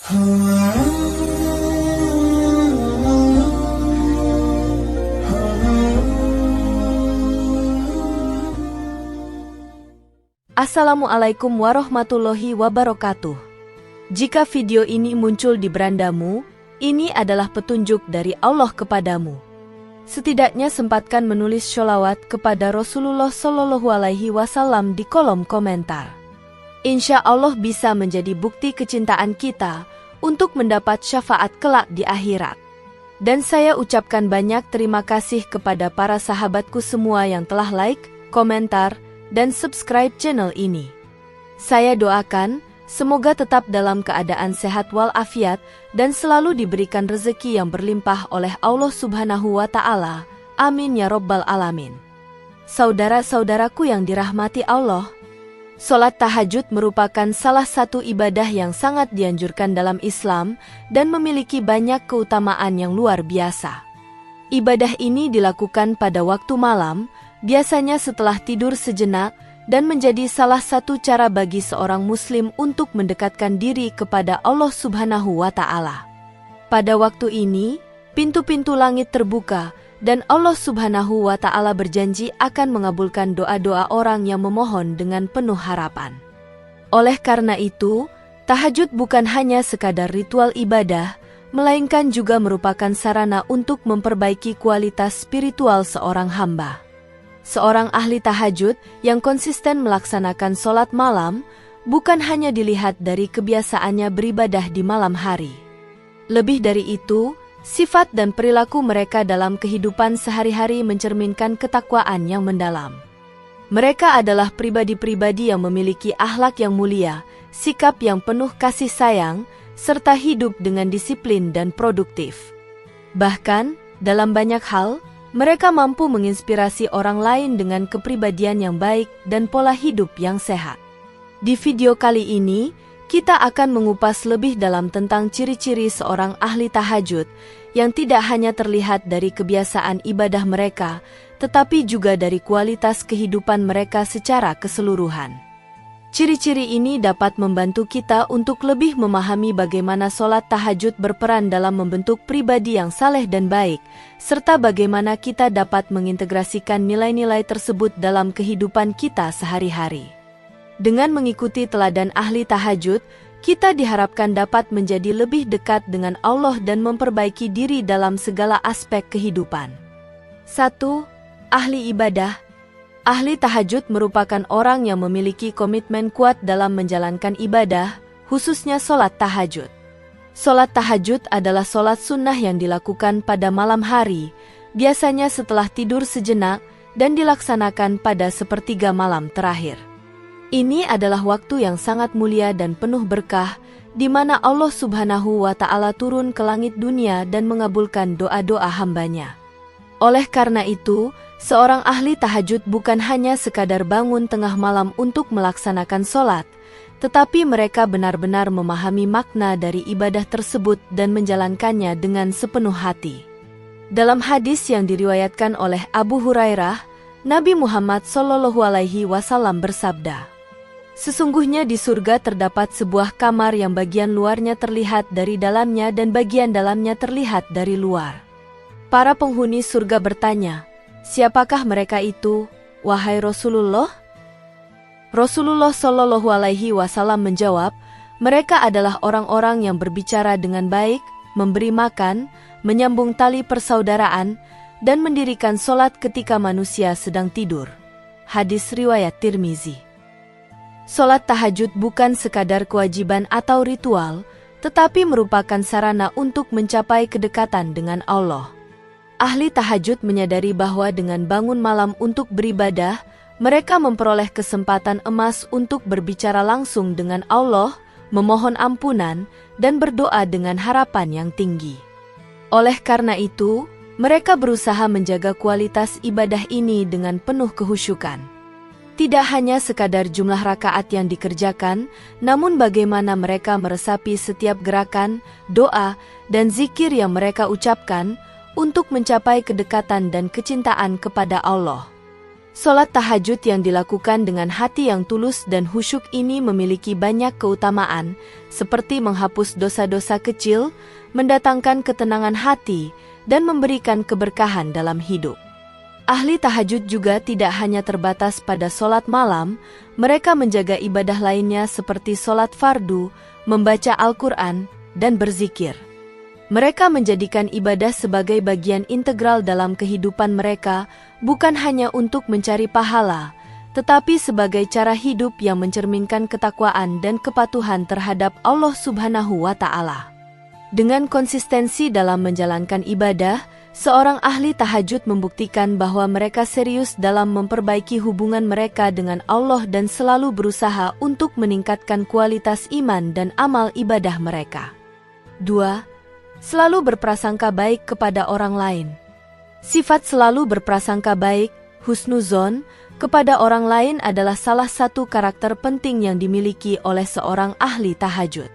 Assalamualaikum warahmatullahi wabarakatuh. Jika video ini muncul di berandamu, ini adalah petunjuk dari Allah kepadamu. Setidaknya sempatkan menulis sholawat kepada Rasulullah Shallallahu Alaihi Wasallam di kolom komentar. Insya Allah bisa menjadi bukti kecintaan kita untuk mendapat syafaat kelak di akhirat. Dan saya ucapkan banyak terima kasih kepada para sahabatku semua yang telah like, komentar, dan subscribe channel ini. Saya doakan, semoga tetap dalam keadaan sehat walafiat dan selalu diberikan rezeki yang berlimpah oleh Allah Subhanahu wa Ta'ala. Amin ya Rabbal Alamin. Saudara-saudaraku yang dirahmati Allah, sholat tahajud merupakan salah satu ibadah yang sangat dianjurkan dalam Islam dan memiliki banyak keutamaan yang luar biasa. Ibadah ini dilakukan pada waktu malam, biasanya setelah tidur sejenak, dan menjadi salah satu cara bagi seorang muslim untuk mendekatkan diri kepada Allah Subhanahu wa Ta'ala. Pada waktu ini, pintu-pintu langit terbuka, dan Allah Subhanahu wa Ta'ala berjanji akan mengabulkan doa-doa orang yang memohon dengan penuh harapan. Oleh karena itu, tahajud bukan hanya sekadar ritual ibadah, melainkan juga merupakan sarana untuk memperbaiki kualitas spiritual seorang hamba. Seorang ahli tahajud yang konsisten melaksanakan sholat malam bukan hanya dilihat dari kebiasaannya beribadah di malam hari. Lebih dari itu, sifat dan perilaku mereka dalam kehidupan sehari-hari mencerminkan ketakwaan yang mendalam. Mereka adalah pribadi-pribadi yang memiliki akhlak yang mulia, sikap yang penuh kasih sayang, serta hidup dengan disiplin dan produktif. Bahkan, dalam banyak hal, mereka mampu menginspirasi orang lain dengan kepribadian yang baik dan pola hidup yang sehat. Di video kali ini, kita akan mengupas lebih dalam tentang ciri-ciri seorang ahli tahajud yang tidak hanya terlihat dari kebiasaan ibadah mereka, tetapi juga dari kualitas kehidupan mereka secara keseluruhan. Ciri-ciri ini dapat membantu kita untuk lebih memahami bagaimana sholat tahajud berperan dalam membentuk pribadi yang saleh dan baik, serta bagaimana kita dapat mengintegrasikan nilai-nilai tersebut dalam kehidupan kita sehari-hari. Dengan mengikuti teladan ahli tahajud, kita diharapkan dapat menjadi lebih dekat dengan Allah dan memperbaiki diri dalam segala aspek kehidupan. 1. Ahli ibadah. Ahli tahajud merupakan orang yang memiliki komitmen kuat dalam menjalankan ibadah, khususnya sholat tahajud. Sholat tahajud adalah sholat sunnah yang dilakukan pada malam hari, biasanya setelah tidur sejenak, dan dilaksanakan pada sepertiga malam terakhir. Ini adalah waktu yang sangat mulia dan penuh berkah, di mana Allah Subhanahu wa Ta'ala turun ke langit dunia dan mengabulkan doa-doa hambanya. Oleh karena itu, seorang ahli tahajud bukan hanya sekadar bangun tengah malam untuk melaksanakan sholat, tetapi mereka benar-benar memahami makna dari ibadah tersebut dan menjalankannya dengan sepenuh hati. Dalam hadis yang diriwayatkan oleh Abu Hurairah, Nabi Muhammad Shallallahu Alaihi Wasallam bersabda, "Sesungguhnya di surga terdapat sebuah kamar yang bagian luarnya terlihat dari dalamnya dan bagian dalamnya terlihat dari luar." Para penghuni surga bertanya, "Siapakah mereka itu, wahai Rasulullah?" Rasulullah Shallallahu Alaihi Wasallam menjawab, "Mereka adalah orang-orang yang berbicara dengan baik, memberi makan, menyambung tali persaudaraan, dan mendirikan sholat ketika manusia sedang tidur." Hadis riwayat Tirmizi. Sholat tahajud bukan sekadar kewajiban atau ritual, tetapi merupakan sarana untuk mencapai kedekatan dengan Allah. Ahli tahajud menyadari bahwa dengan bangun malam untuk beribadah, mereka memperoleh kesempatan emas untuk berbicara langsung dengan Allah, memohon ampunan, dan berdoa dengan harapan yang tinggi. Oleh karena itu, mereka berusaha menjaga kualitas ibadah ini dengan penuh kehusyukan. Tidak hanya sekadar jumlah rakaat yang dikerjakan, namun bagaimana mereka meresapi setiap gerakan, doa, dan zikir yang mereka ucapkan untuk mencapai kedekatan dan kecintaan kepada Allah. Solat tahajud yang dilakukan dengan hati yang tulus dan khusyuk ini memiliki banyak keutamaan, seperti menghapus dosa-dosa kecil, mendatangkan ketenangan hati, dan memberikan keberkahan dalam hidup. Ahli tahajud juga tidak hanya terbatas pada solat malam, mereka menjaga ibadah lainnya seperti solat fardu, membaca Al-Quran, dan berzikir. Mereka menjadikan ibadah sebagai bagian integral dalam kehidupan mereka, bukan hanya untuk mencari pahala, tetapi sebagai cara hidup yang mencerminkan ketakwaan dan kepatuhan terhadap Allah Subhanahu wa Ta'ala. Dengan konsistensi dalam menjalankan ibadah, seorang ahli tahajud membuktikan bahwa mereka serius dalam memperbaiki hubungan mereka dengan Allah dan selalu berusaha untuk meningkatkan kualitas iman dan amal ibadah mereka. 2. Selalu berprasangka baik kepada orang lain. Sifat selalu berprasangka baik, husnuzon, kepada orang lain adalah salah satu karakter penting yang dimiliki oleh seorang ahli tahajud.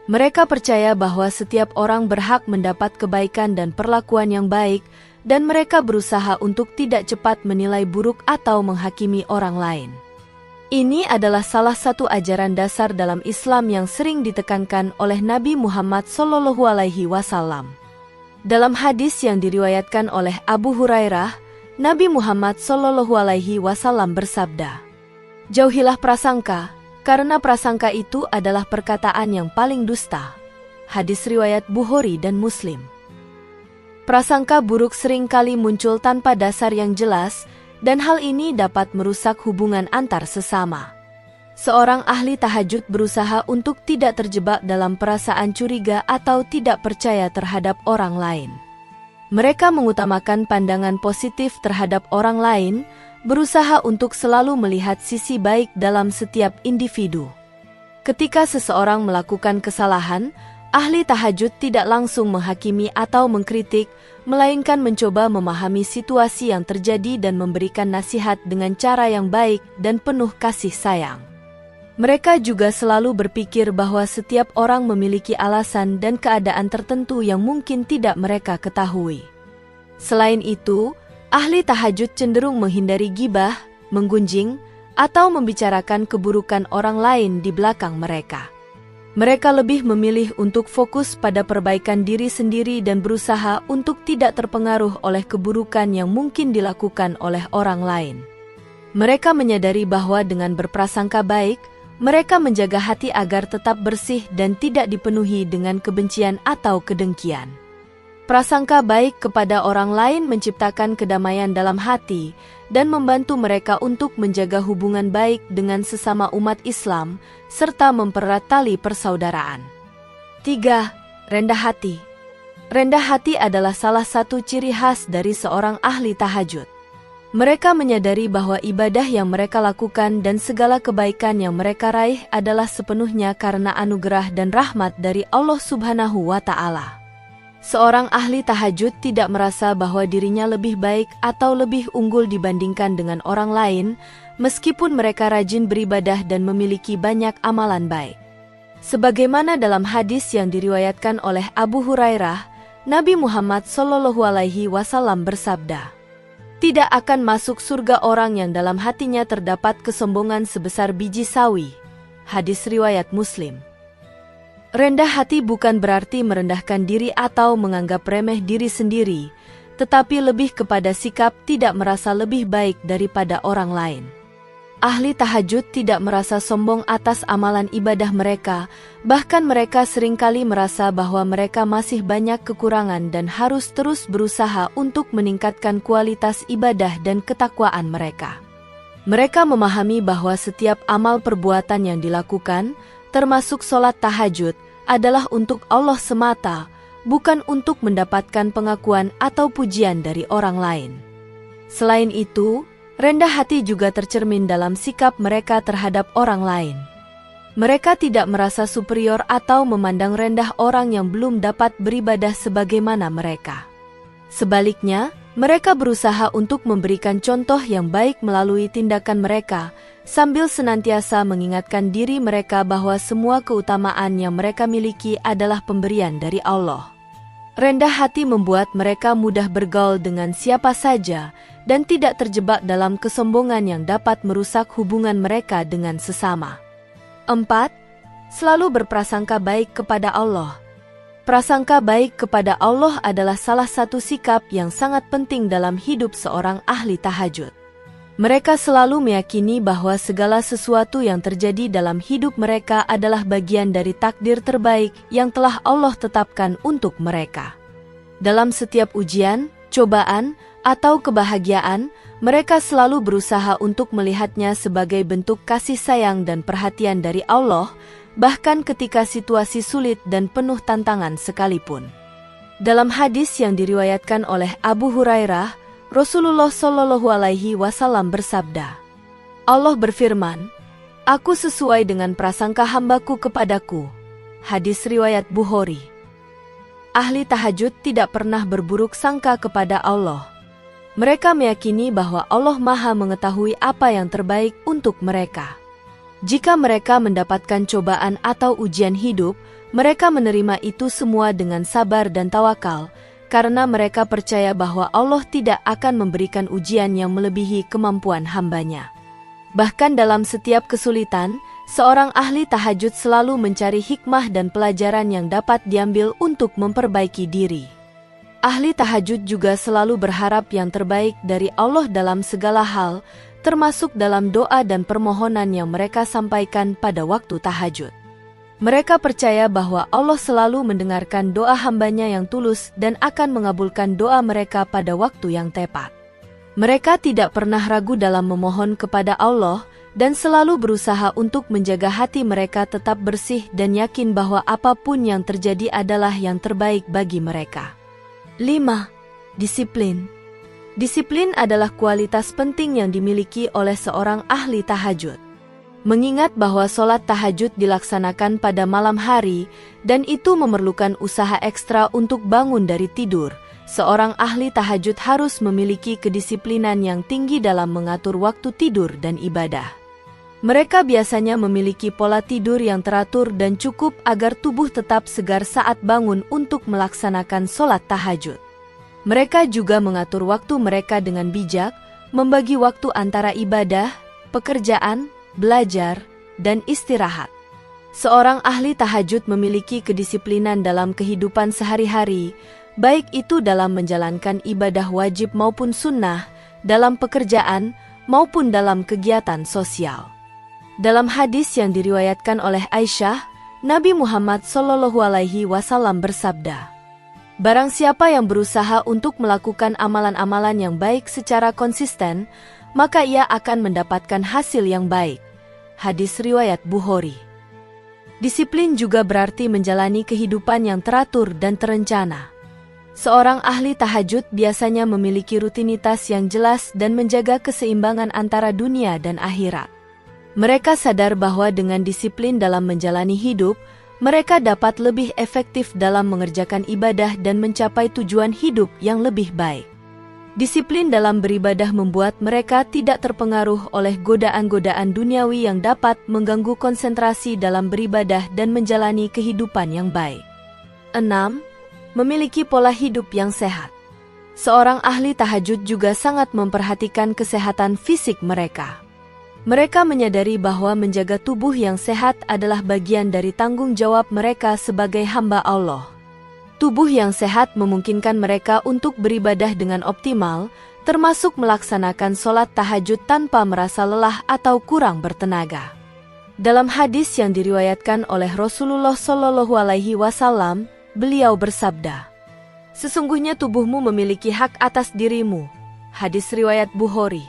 Mereka percaya bahwa setiap orang berhak mendapat kebaikan dan perlakuan yang baik, dan mereka berusaha untuk tidak cepat menilai buruk atau menghakimi orang lain. Ini adalah salah satu ajaran dasar dalam Islam yang sering ditekankan oleh Nabi Muhammad SAW. Dalam hadis yang diriwayatkan oleh Abu Hurairah, Nabi Muhammad SAW bersabda, "Jauhilah prasangka, karena prasangka itu adalah perkataan yang paling dusta." Hadis riwayat Bukhari dan Muslim. Prasangka buruk seringkali muncul tanpa dasar yang jelas, dan hal ini dapat merusak hubungan antar sesama. Seorang ahli tahajud berusaha untuk tidak terjebak dalam perasaan curiga atau tidak percaya terhadap orang lain. Mereka mengutamakan pandangan positif terhadap orang lain, berusaha untuk selalu melihat sisi baik dalam setiap individu. Ketika seseorang melakukan kesalahan, ahli tahajud tidak langsung menghakimi atau mengkritik, melainkan mencoba memahami situasi yang terjadi dan memberikan nasihat dengan cara yang baik dan penuh kasih sayang. Mereka juga selalu berpikir bahwa setiap orang memiliki alasan dan keadaan tertentu yang mungkin tidak mereka ketahui. Selain itu, ahli tahajud cenderung menghindari gibah, menggunjing, atau membicarakan keburukan orang lain di belakang mereka. Mereka lebih memilih untuk fokus pada perbaikan diri sendiri dan berusaha untuk tidak terpengaruh oleh keburukan yang mungkin dilakukan oleh orang lain. Mereka menyadari bahwa dengan berprasangka baik, mereka menjaga hati agar tetap bersih dan tidak dipenuhi dengan kebencian atau kedengkian. Prasangka baik kepada orang lain menciptakan kedamaian dalam hati dan membantu mereka untuk menjaga hubungan baik dengan sesama umat Islam, serta mempererat tali persaudaraan. 3. Rendah hati. Rendah hati adalah salah satu ciri khas dari seorang ahli tahajud. Mereka menyadari bahwa ibadah yang mereka lakukan dan segala kebaikan yang mereka raih adalah sepenuhnya karena anugerah dan rahmat dari Allah Subhanahu wa Ta'ala. Seorang ahli tahajud tidak merasa bahwa dirinya lebih baik atau lebih unggul dibandingkan dengan orang lain, meskipun mereka rajin beribadah dan memiliki banyak amalan baik. Sebagaimana dalam hadis yang diriwayatkan oleh Abu Hurairah, Nabi Muhammad SAW bersabda, "Tidak akan masuk surga orang yang dalam hatinya terdapat kesombongan sebesar biji sawi." Hadis riwayat Muslim. Rendah hati bukan berarti merendahkan diri atau menganggap remeh diri sendiri, tetapi lebih kepada sikap tidak merasa lebih baik daripada orang lain. Ahli tahajud tidak merasa sombong atas amalan ibadah mereka, bahkan mereka seringkali merasa bahwa mereka masih banyak kekurangan dan harus terus berusaha untuk meningkatkan kualitas ibadah dan ketakwaan mereka. Mereka memahami bahwa setiap amal perbuatan yang dilakukan, termasuk sholat tahajud, adalah untuk Allah semata, bukan untuk mendapatkan pengakuan atau pujian dari orang lain. Selain itu, rendah hati juga tercermin dalam sikap mereka terhadap orang lain. Mereka tidak merasa superior atau memandang rendah orang yang belum dapat beribadah sebagaimana mereka. Sebaliknya, mereka berusaha untuk memberikan contoh yang baik melalui tindakan mereka, sambil senantiasa mengingatkan diri mereka bahwa semua keutamaan yang mereka miliki adalah pemberian dari Allah. Rendah hati membuat mereka mudah bergaul dengan siapa saja, dan tidak terjebak dalam kesombongan yang dapat merusak hubungan mereka dengan sesama. 4. Selalu berprasangka baik kepada Allah. Prasangka baik kepada Allah adalah salah satu sikap yang sangat penting dalam hidup seorang ahli tahajud. Mereka selalu meyakini bahwa segala sesuatu yang terjadi dalam hidup mereka adalah bagian dari takdir terbaik yang telah Allah tetapkan untuk mereka. Dalam setiap ujian, cobaan, atau kebahagiaan, mereka selalu berusaha untuk melihatnya sebagai bentuk kasih sayang dan perhatian dari Allah, bahkan ketika situasi sulit dan penuh tantangan sekalipun. Dalam hadis yang diriwayatkan oleh Abu Hurairah, Rasulullah Shallallahu Alaihi Wasallam bersabda, Allah berfirman, Aku sesuai dengan prasangka hambaku kepadaku. Hadis riwayat Bukhari. Ahli tahajud tidak pernah berburuk sangka kepada Allah. Mereka meyakini bahwa Allah Maha mengetahui apa yang terbaik untuk mereka. Jika mereka mendapatkan cobaan atau ujian hidup, mereka menerima itu semua dengan sabar dan tawakal, karena mereka percaya bahwa Allah tidak akan memberikan ujian yang melebihi kemampuan hambanya. Bahkan dalam setiap kesulitan, seorang ahli tahajud selalu mencari hikmah dan pelajaran yang dapat diambil untuk memperbaiki diri. Ahli tahajud juga selalu berharap yang terbaik dari Allah dalam segala hal, termasuk dalam doa dan permohonan yang mereka sampaikan pada waktu tahajud. Mereka percaya bahwa Allah selalu mendengarkan doa hambanya yang tulus dan akan mengabulkan doa mereka pada waktu yang tepat. Mereka tidak pernah ragu dalam memohon kepada Allah dan selalu berusaha untuk menjaga hati mereka tetap bersih dan yakin bahwa apapun yang terjadi adalah yang terbaik bagi mereka. 5. Disiplin. Disiplin adalah kualitas penting yang dimiliki oleh seorang ahli tahajud. Mengingat bahwa sholat tahajud dilaksanakan pada malam hari dan itu memerlukan usaha ekstra untuk bangun dari tidur, seorang ahli tahajud harus memiliki kedisiplinan yang tinggi dalam mengatur waktu tidur dan ibadah. Mereka biasanya memiliki pola tidur yang teratur dan cukup agar tubuh tetap segar saat bangun untuk melaksanakan sholat tahajud. Mereka juga mengatur waktu mereka dengan bijak, membagi waktu antara ibadah, pekerjaan, belajar, dan istirahat. Seorang ahli tahajud memiliki kedisiplinan dalam kehidupan sehari-hari, baik itu dalam menjalankan ibadah wajib maupun sunnah, dalam pekerjaan, maupun dalam kegiatan sosial. Dalam hadis yang diriwayatkan oleh Aisyah, Nabi Muhammad SAW bersabda, Barang siapa yang berusaha untuk melakukan amalan-amalan yang baik secara konsisten, maka ia akan mendapatkan hasil yang baik. Hadis riwayat Bukhari. Disiplin juga berarti menjalani kehidupan yang teratur dan terencana. Seorang ahli tahajud biasanya memiliki rutinitas yang jelas dan menjaga keseimbangan antara dunia dan akhirat. Mereka sadar bahwa dengan disiplin dalam menjalani hidup, mereka dapat lebih efektif dalam mengerjakan ibadah dan mencapai tujuan hidup yang lebih baik. Disiplin dalam beribadah membuat mereka tidak terpengaruh oleh godaan-godaan duniawi yang dapat mengganggu konsentrasi dalam beribadah dan menjalani kehidupan yang baik. 6. Memiliki pola hidup yang sehat. Seorang ahli tahajud juga sangat memperhatikan kesehatan fisik mereka. Mereka menyadari bahwa menjaga tubuh yang sehat adalah bagian dari tanggung jawab mereka sebagai hamba Allah. Tubuh yang sehat memungkinkan mereka untuk beribadah dengan optimal, termasuk melaksanakan sholat tahajud tanpa merasa lelah atau kurang bertenaga. Dalam hadis yang diriwayatkan oleh Rasulullah Shallallahu Alaihi Wasallam, beliau bersabda, Sesungguhnya tubuhmu memiliki hak atas dirimu. Hadis riwayat Bukhari.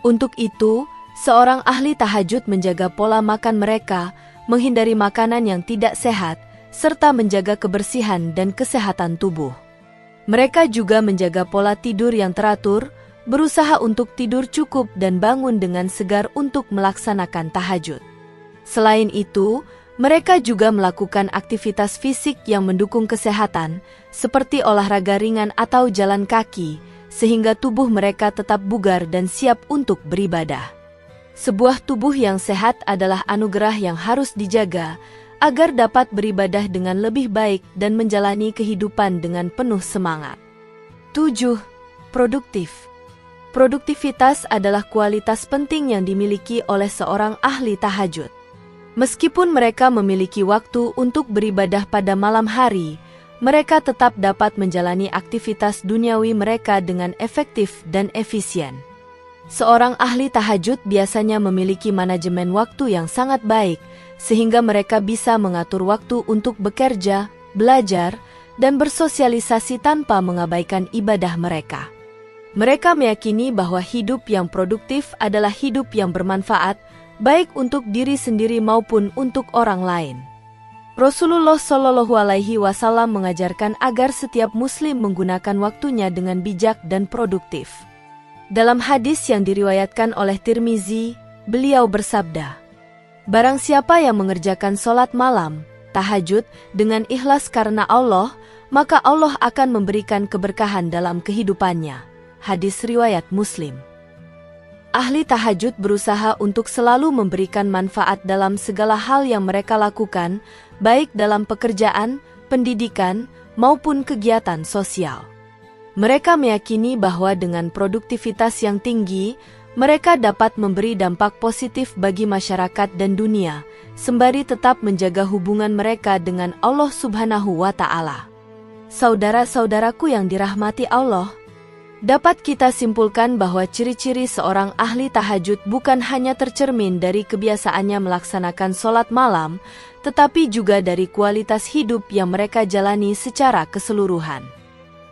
Untuk itu, seorang ahli tahajud menjaga pola makan mereka, menghindari makanan yang tidak sehat, serta menjaga kebersihan dan kesehatan tubuh. Mereka juga menjaga pola tidur yang teratur, berusaha untuk tidur cukup dan bangun dengan segar untuk melaksanakan tahajud. Selain itu, mereka juga melakukan aktivitas fisik yang mendukung kesehatan, seperti olahraga ringan atau jalan kaki, sehingga tubuh mereka tetap bugar dan siap untuk beribadah. Sebuah tubuh yang sehat adalah anugerah yang harus dijaga, agar dapat beribadah dengan lebih baik dan menjalani kehidupan dengan penuh semangat. 7. Produktif. Produktivitas adalah kualitas penting yang dimiliki oleh seorang ahli tahajud. Meskipun mereka memiliki waktu untuk beribadah pada malam hari, mereka tetap dapat menjalani aktivitas duniawi mereka dengan efektif dan efisien. Seorang ahli tahajud biasanya memiliki manajemen waktu yang sangat baik, sehingga mereka bisa mengatur waktu untuk bekerja, belajar, dan bersosialisasi tanpa mengabaikan ibadah mereka. Mereka meyakini bahwa hidup yang produktif adalah hidup yang bermanfaat, baik untuk diri sendiri maupun untuk orang lain. Rasulullah Shallallahu Alaihi Wasallam mengajarkan agar setiap muslim menggunakan waktunya dengan bijak dan produktif. Dalam hadis yang diriwayatkan oleh Tirmizi, beliau bersabda, "Barang siapa yang mengerjakan sholat malam, tahajud, dengan ikhlas karena Allah, maka Allah akan memberikan keberkahan dalam kehidupannya." Hadis riwayat Muslim. Ahli tahajud berusaha untuk selalu memberikan manfaat dalam segala hal yang mereka lakukan, baik dalam pekerjaan, pendidikan, maupun kegiatan sosial. Mereka meyakini bahwa dengan produktivitas yang tinggi, mereka dapat memberi dampak positif bagi masyarakat dan dunia, sembari tetap menjaga hubungan mereka dengan Allah Subhanahu wa Ta'ala. Saudara-saudaraku yang dirahmati Allah, dapat kita simpulkan bahwa ciri-ciri seorang ahli tahajud bukan hanya tercermin dari kebiasaannya melaksanakan sholat malam, tetapi juga dari kualitas hidup yang mereka jalani secara keseluruhan.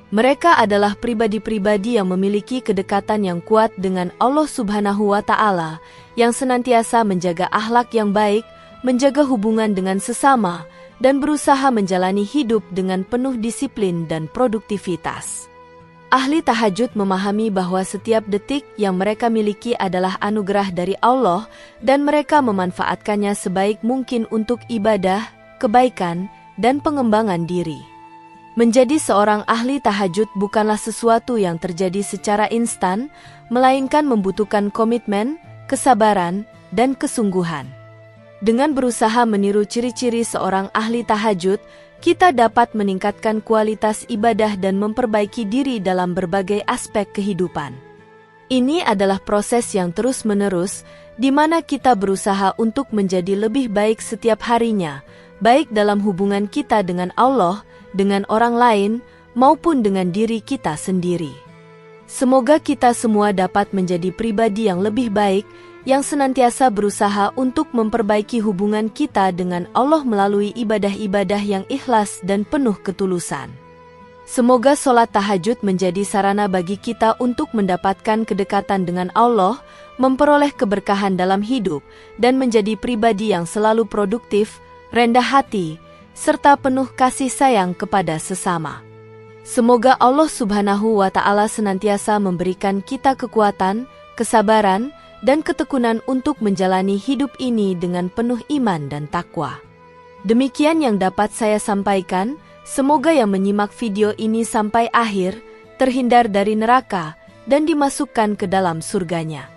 Mereka adalah pribadi-pribadi yang memiliki kedekatan yang kuat dengan Allah Subhanahu wa Ta'ala, yang senantiasa menjaga akhlak yang baik, menjaga hubungan dengan sesama, dan berusaha menjalani hidup dengan penuh disiplin dan produktivitas. Ahli tahajud memahami bahwa setiap detik yang mereka miliki adalah anugerah dari Allah, dan mereka memanfaatkannya sebaik mungkin untuk ibadah, kebaikan, dan pengembangan diri. Menjadi seorang ahli tahajud bukanlah sesuatu yang terjadi secara instan, melainkan membutuhkan komitmen, kesabaran, dan kesungguhan. Dengan berusaha meniru ciri-ciri seorang ahli tahajud, kita dapat meningkatkan kualitas ibadah dan memperbaiki diri dalam berbagai aspek kehidupan. Ini adalah proses yang terus-menerus, di mana kita berusaha untuk menjadi lebih baik setiap harinya, baik dalam hubungan kita dengan Allah, dengan orang lain, maupun dengan diri kita sendiri. Semoga kita semua dapat menjadi pribadi yang lebih baik, yang senantiasa berusaha untuk memperbaiki hubungan kita dengan Allah melalui ibadah-ibadah yang ikhlas dan penuh ketulusan. Semoga sholat tahajud menjadi sarana bagi kita untuk mendapatkan kedekatan dengan Allah, memperoleh keberkahan dalam hidup, dan menjadi pribadi yang selalu produktif, rendah hati, serta penuh kasih sayang kepada sesama. Semoga Allah Subhanahu wa Ta'ala senantiasa memberikan kita kekuatan, kesabaran, dan ketekunan untuk menjalani hidup ini dengan penuh iman dan takwa. Demikian yang dapat saya sampaikan, semoga yang menyimak video ini sampai akhir, terhindar dari neraka, dan dimasukkan ke dalam surganya.